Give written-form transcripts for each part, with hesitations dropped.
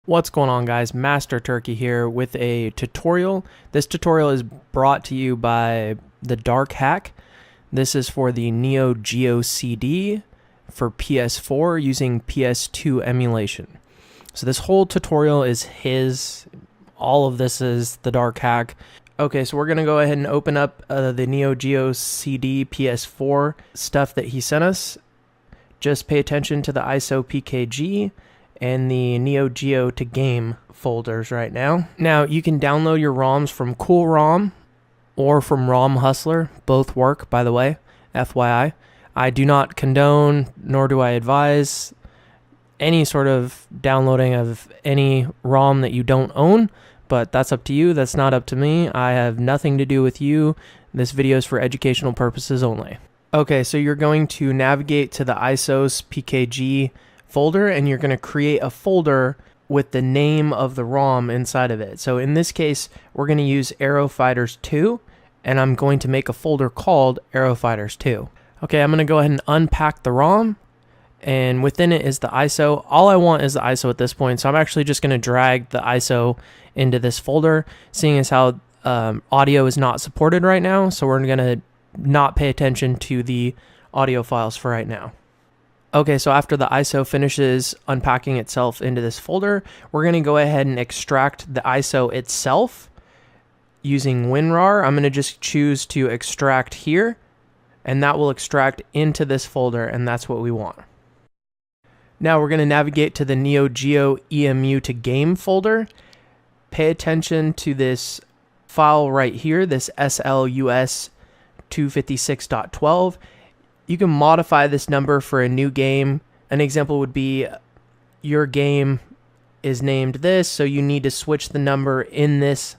What's going on, guys? Master Turkey here with a tutorial. This tutorial is brought to you by the Dark Hack. This is for the NeoGeo CD for PS4 using PS2 emulation. So this whole tutorial is his. All of this is the Dark Hack. Okay, so we're going to go ahead and open up the NeoGeo CD PS4 stuff that he sent us. Just pay attention to the ISO PKG and the NeoGeo to game folders right now. Now, you can download your ROMs from Cool ROM or from ROM Hustler. Both work, by the way, FYI. I do not condone, nor do I advise any sort of downloading of any ROM that you don't own, but that's up to you. That's not up to me. I have nothing to do with you. This video is for educational purposes only. Okay, so you're going to navigate to the ISO's PKG folder, and you're going to create a folder with the name of the ROM inside of it. So in this case, we're going to use Aerofighters 2, and I'm going to make a folder called Aerofighters 2. Okay, I'm going to go ahead and unpack the ROM, and within it is the ISO. All I want is the ISO at this point, so I'm actually just going to drag the ISO into this folder, seeing as how audio is not supported right now, so we're going to not pay attention to the audio files for right now. Okay, so after the ISO finishes unpacking itself into this folder, we're going to go ahead and extract the ISO itself using WinRAR. I'm going to just choose to extract here, and that will extract into this folder, and that's what we want. Now we're going to navigate to the NeoGeo EMU to game folder. Pay attention to this file right here, this SLUS 256.12. You can modify this number for a new game. An example would be your game is named this, so you need to switch the number in this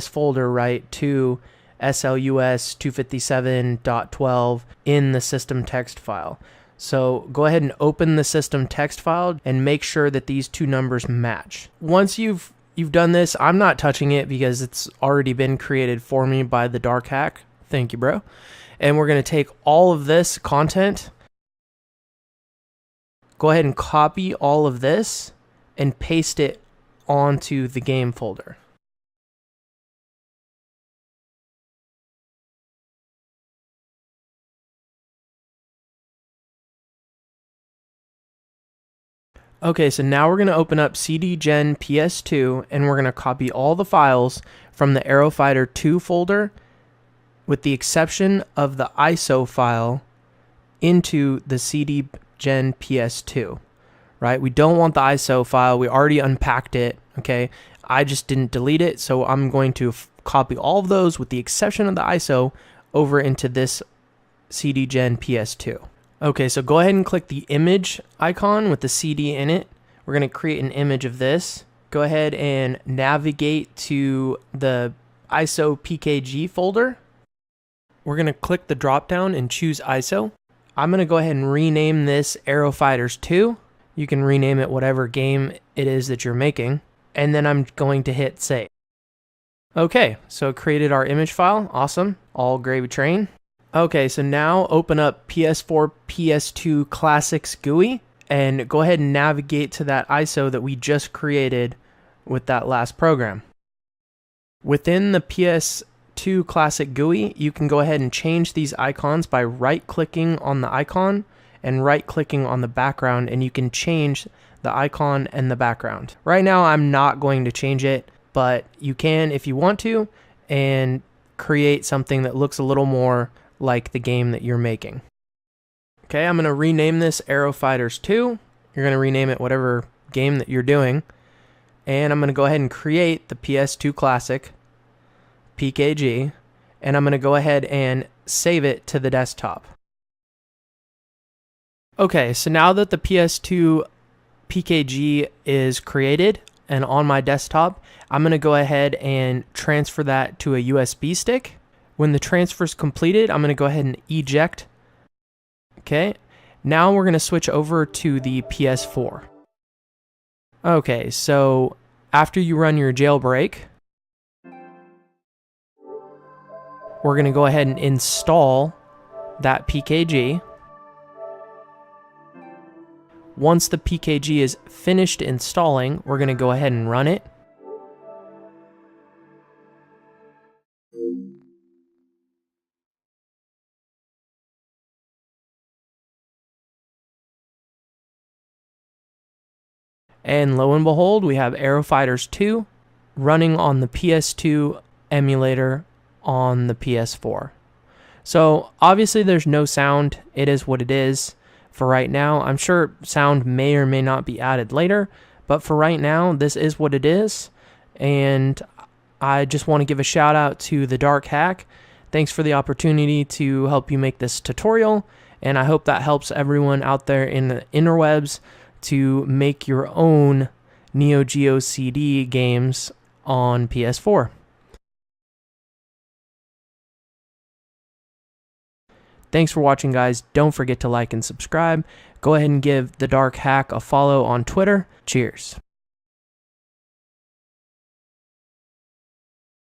folder, right, to SLUS 257.12 in the system text file. So go ahead and open the system text file and make sure that these two numbers match. Once you've done this, I'm not touching it because it's already been created for me by the Dark Hack. Thank you, bro. And we're going to take all of this content, go ahead and copy all of this and paste it onto the game folder. Okay, so now we're going to open up CD Gen PS2, and we're going to copy all the files from the Aerofighter 2 folder, with the exception of the ISO file, into the CD Gen PS2, right? We don't want the ISO file. We already unpacked it, okay? I just didn't delete it, so I'm going to copy all of those with the exception of the ISO over into this CD Gen PS2. Okay, so go ahead and click the image icon with the CD in it. We're going to create an image of this. Go ahead and navigate to the ISO PKG folder. We're going to click the drop down and choose ISO. I'm going to go ahead and rename this Aerofighters 2. You can rename it whatever game it is that you're making. And then I'm going to hit save. Okay, so it created our image file. Awesome. All gravy train. Okay, so now open up PS4, PS2 Classics GUI and go ahead and navigate to that ISO that we just created with that last program. Within the PS2 Classic GUI, you can go ahead and change these icons by right-clicking on the icon and right-clicking on the background, and you can change the icon and the background. Right now, I'm not going to change it, but you can if you want to, and create something that looks a little more like the game that you're making. Okay, I'm going to rename this Aerofighters 2. You're going to rename it whatever game that you're doing. And I'm going to go ahead and create the PS2 Classic PKG. And I'm going to go ahead and save it to the desktop. Okay, so now that the PS2 PKG is created and on my desktop, I'm going to go ahead and transfer that to a USB stick. When the transfer is completed, I'm going to go ahead and eject. Okay, now we're going to switch over to the PS4. Okay, so after you run your jailbreak, we're going to go ahead and install that PKG. Once the PKG is finished installing, we're going to go ahead and run it. And lo and behold, we have Aero Fighters 2 running on the PS2 emulator on the PS4. So obviously there's no sound. It is what it is for right now. I'm sure sound may or may not be added later, but for right now, this is what it is. And I just want to give a shout out to the Dark Hack. Thanks for the opportunity to help you make this tutorial, and I hope that helps everyone out there in the interwebs to make your own NeoGeo CD games on PS4. Thanks for watching, guys. Don't forget to like and subscribe. Go ahead and give the Dark Hack a follow on Twitter. Cheers.